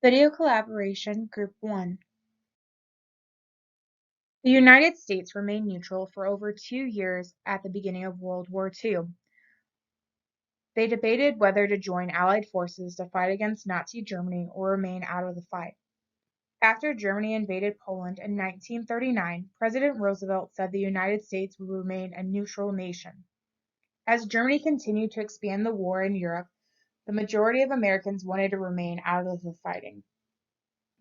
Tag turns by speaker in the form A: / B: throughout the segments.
A: Video Collaboration Group 1. The United States remained neutral for over 2 years at the beginning of World War II. They debated whether to join Allied forces to fight against Nazi Germany or remain out of the fight. After Germany invaded Poland in 1939, President Roosevelt said the United States would remain a neutral nation. As Germany continued to expand the war in Europe, the majority of Americans wanted to remain out of the fighting.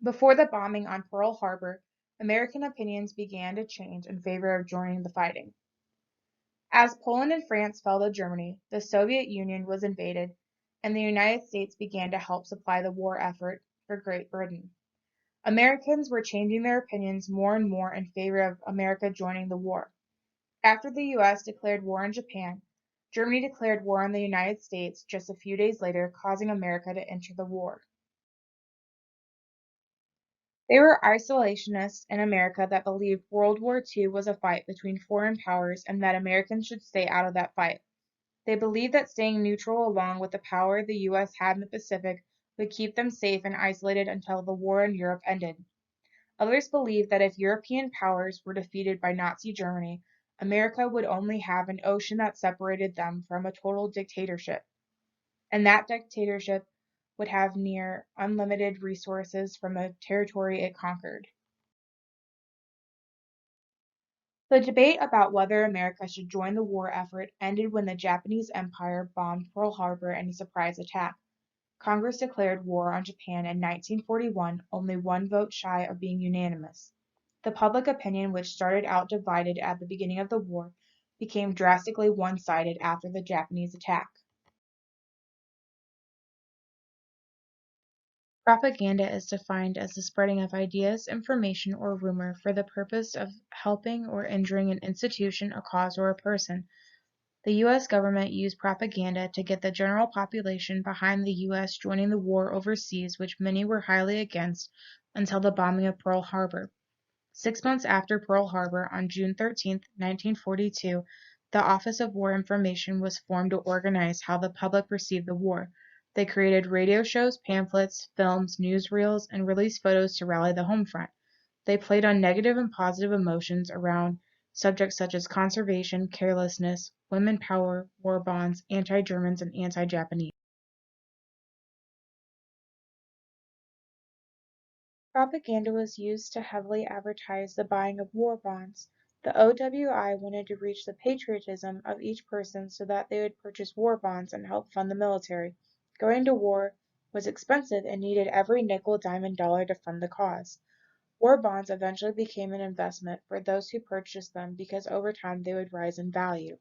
A: Before the bombing on Pearl Harbor, American opinions began to change in favor of joining the fighting. As Poland and France fell to Germany, the Soviet Union was invaded, and the United States began to help supply the war effort for Great Britain. Americans were changing their opinions more and more in favor of America joining the war. After the U.S. declared war on Japan, Germany declared war on the United States just a few days later, causing America to enter the war. They were isolationists in America that believed World War II was a fight between foreign powers and that Americans should stay out of that fight. They believed that staying neutral along with the power the U.S. had in the Pacific would keep them safe and isolated until the war in Europe ended. Others believed that if European powers were defeated by Nazi Germany, America would only have an ocean that separated them from a total dictatorship, and that dictatorship would have near unlimited resources from the territory it conquered. The debate about whether America should join the war effort ended when the Japanese Empire bombed Pearl Harbor in a surprise attack. Congress declared war on Japan in 1941, only one vote shy of being unanimous. The public opinion, which started out divided at the beginning of the war, became drastically one-sided after the Japanese attack. Propaganda is defined as the spreading of ideas, information, or rumor for the purpose of helping or injuring an institution, a cause, or a person. The U.S. government used propaganda to get the general population behind the U.S. joining the war overseas, which many were highly against, until the bombing of Pearl Harbor. 6 months after Pearl Harbor, on June 13, 1942, the Office of War Information was formed to organize how the public perceived the war. They created radio shows, pamphlets, films, newsreels, and released photos to rally the home front. They played on negative and positive emotions around subjects such as conservation, carelessness, women power, war bonds, anti-Germans, and anti-Japanese. Propaganda was used to heavily advertise the buying of war bonds. The OWI wanted to reach the patriotism of each person so that they would purchase war bonds and help fund the military. Going to war was expensive and needed every nickel, dime, and dollar to fund the cause. War bonds eventually became an investment for those who purchased them because over time they would rise in value.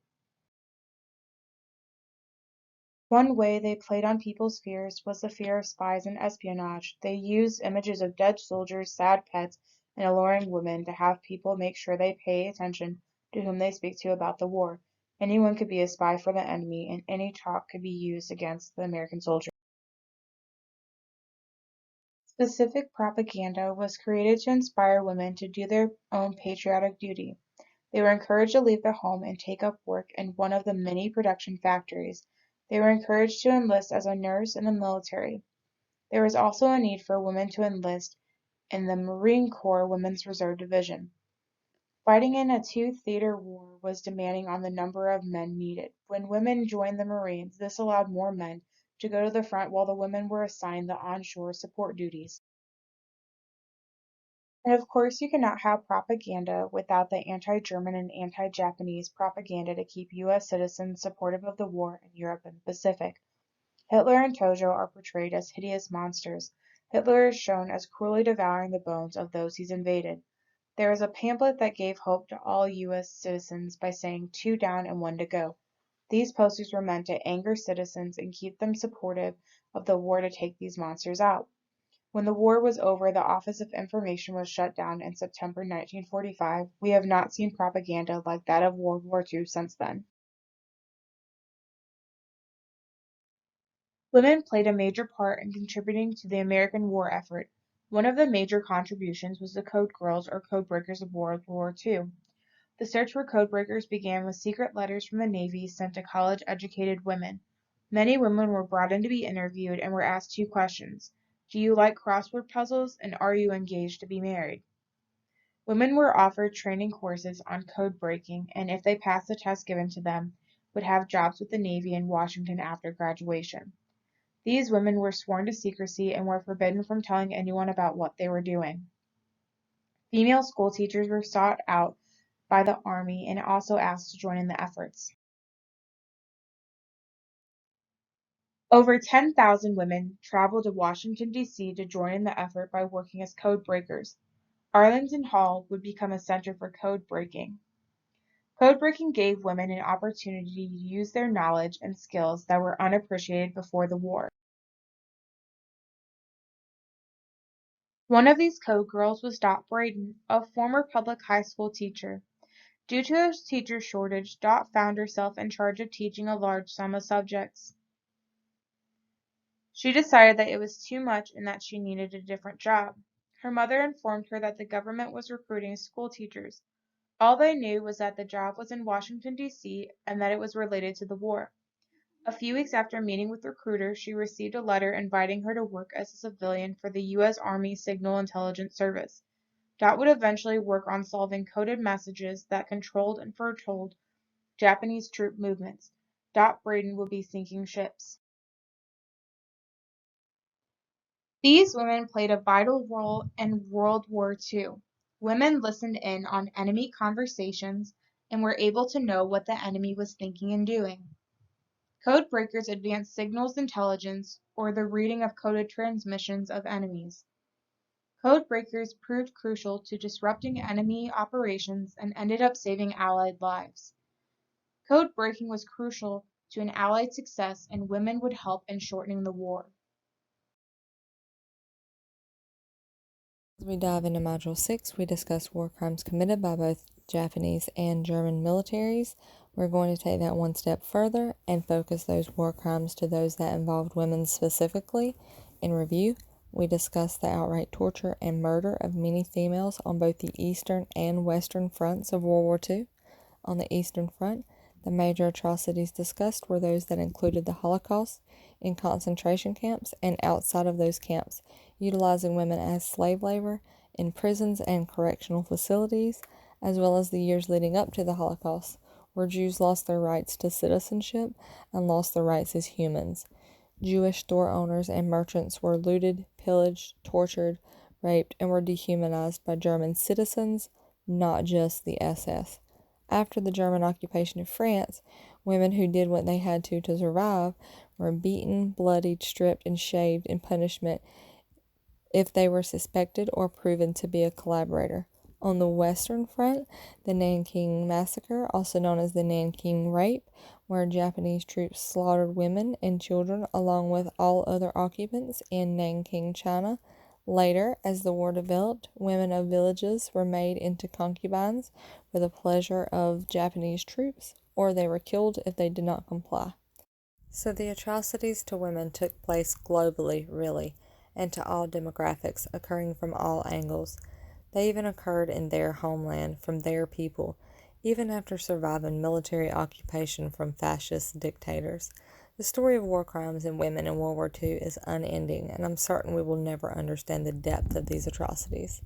A: One way they played on people's fears was the fear of spies and espionage. They used images of dead soldiers, sad pets, and alluring women to have people make sure they pay attention to whom they speak to about the war. Anyone could be a spy for the enemy, and any talk could be used against the American soldier. Specific propaganda was created to inspire women to do their own patriotic duty. They were encouraged to leave their home and take up work in one of the many production factories. They were encouraged to enlist as a nurse in the military. There was also a need for women to enlist in the Marine Corps Women's Reserve Division. Fighting in a two-theater war was demanding on the number of men needed. When women joined the Marines, this allowed more men to go to the front while the women were assigned the onshore support duties. And of course you cannot have propaganda without the anti-German and anti-Japanese propaganda to keep U.S. citizens supportive of the war in Europe and the Pacific. Hitler and Tojo are portrayed as hideous monsters. Hitler is shown as cruelly devouring the bones of those he's invaded. There is a pamphlet that gave hope to all U.S. citizens by saying 2 down and 1 to go. These posters were meant to anger citizens and keep them supportive of the war to take these monsters out. When the war was over, the Office of Information was shut down in September 1945. We have not seen propaganda like that of World War II since then. Women played a major part in contributing to the American war effort. One of the major contributions was the Code Girls or Code Breakers of World War II. The search for code breakers began with secret letters from the Navy sent to college-educated women. Many women were brought in to be interviewed and were asked 2 questions. Do you like crossword puzzles, and are you engaged to be married? Women were offered training courses on code breaking, and if they passed the test given to them, would have jobs with the Navy in Washington after graduation. These women were sworn to secrecy and were forbidden from telling anyone about what they were doing. Female school teachers were sought out by the Army and also asked to join in the efforts. Over 10,000 women traveled to Washington, D.C. to join in the effort by working as code breakers. Arlington Hall would become a center for code breaking. Code breaking gave women an opportunity to use their knowledge and skills that were unappreciated before the war. One of these code girls was Dot Braden, a former public high school teacher. Due to a teacher shortage, Dot found herself in charge of teaching a large sum of subjects. She decided that it was too much and that she needed a different job. Her mother informed her that the government was recruiting school teachers. All they knew was that the job was in Washington, D.C., and that it was related to the war. A few weeks after meeting with recruiters, she received a letter inviting her to work as a civilian for the U.S. Army Signal Intelligence Service. Dot would eventually work on solving coded messages that controlled and foretold Japanese troop movements. Dot Braden would be sinking ships. These women played a vital role in World War II. Women listened in on enemy conversations and were able to know what the enemy was thinking and doing. Code breakers advanced signals intelligence, or the reading of coded transmissions of enemies. Code breakers proved crucial to disrupting enemy operations and ended up saving Allied lives. Code breaking was crucial to an Allied success, and women would help in shortening the war.
B: As we dive into Module 6, we discuss war crimes committed by both Japanese and German militaries. We're going to take that one step further and focus those war crimes to those that involved women specifically. In review, we discuss the outright torture and murder of many females on both the eastern and western fronts of World War II. On the Eastern Front, the major atrocities discussed were those that included the Holocaust in concentration camps and outside of those camps, utilizing women as slave labor in prisons and correctional facilities, as well as the years leading up to the Holocaust, where Jews lost their rights to citizenship and lost their rights as humans. Jewish store owners and merchants were looted, pillaged, tortured, raped, and were dehumanized by German citizens, not just the SS. After the German occupation of France, women who did what they had to survive were beaten, bloodied, stripped, and shaved in punishment if they were suspected or proven to be a collaborator. On the Western Front, the Nanking Massacre, also known as the Nanking Rape, where Japanese troops slaughtered women and children along with all other occupants in Nanking, China. Later, as the war developed, women of villages were made into concubines for the pleasure of Japanese troops, or they were killed if they did not comply. So the atrocities to women took place globally, really, and to all demographics, occurring from all angles. They even occurred in their homeland, from their people, even after surviving military occupation from fascist dictators. The story of war crimes and women in World War II is unending, and I'm certain we will never understand the depth of these atrocities.